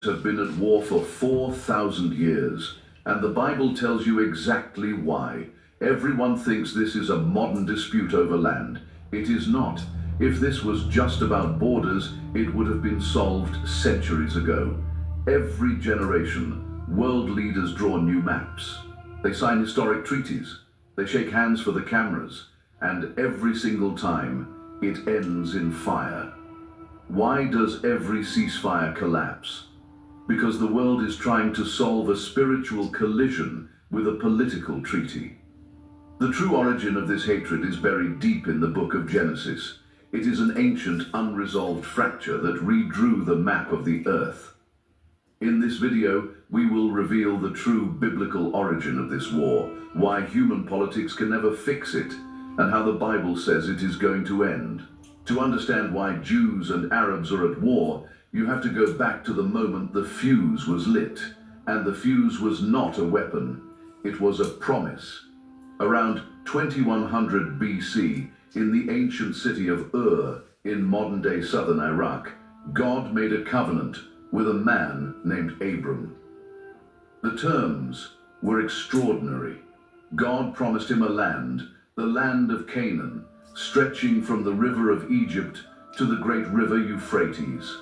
have been at war for 4,000 years, and the Bible tells you exactly why. Everyone thinks this is a modern dispute over land. It is not. If this was just about borders, it would have been solved centuries ago. Every generation, world leaders draw new maps. They sign historic treaties. They shake hands for the cameras. And every single time, it ends in fire. Why does every ceasefire collapse? Because the world is trying to solve a spiritual collision with a political treaty. The true origin of this hatred is buried deep in the book of Genesis. It is an ancient, unresolved fracture that redrew the map of the earth. In this video, we will reveal the true biblical origin of this war, why human politics can never fix it, and how the Bible says it is going to end. To understand why Jews and Arabs are at war, you have to go back to the moment the fuse was lit. And the fuse was not a weapon, it was a promise. Around 2100 BC, in the ancient city of Ur, in modern-day southern Iraq, God made a covenant with a man named Abram. The terms were extraordinary. God promised him a land, the land of Canaan, stretching from the river of Egypt to the great river Euphrates.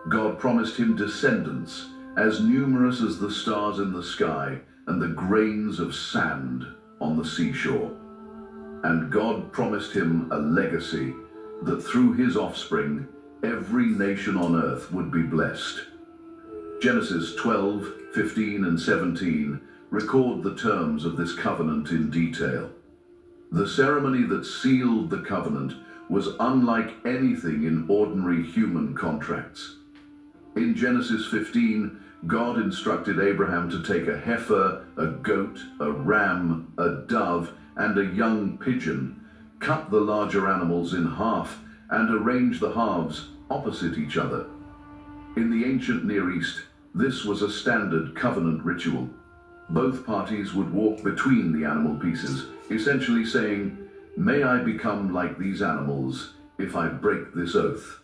God promised him descendants as numerous as the stars in the sky and the grains of sand on the seashore. And God promised him a legacy that through his offspring, every nation on earth would be blessed. Genesis 12, 15, and 17 record the terms of this covenant in detail. The ceremony that sealed the covenant was unlike anything in ordinary human contracts. In Genesis 15, God instructed Abraham to take a heifer, a goat, a ram, a dove, and a young pigeon, cut the larger animals in half, and arrange the halves opposite each other. In the ancient Near East, this was a standard covenant ritual. Both parties would walk between the animal pieces, essentially saying, "May I become like these animals if I break this oath."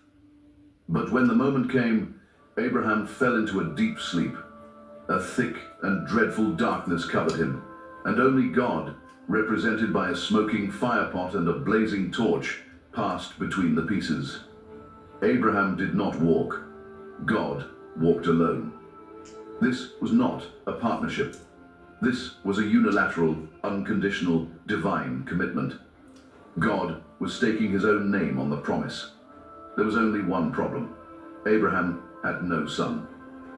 But when the moment came, Abraham fell into a deep sleep. A thick and dreadful darkness covered him, and only God, represented by a smoking firepot and a blazing torch, passed between the pieces. Abraham did not walk. God walked alone. This was not a partnership. This was a unilateral, unconditional, divine commitment. God was staking his own name on the promise. There was only one problem. Abraham had no son.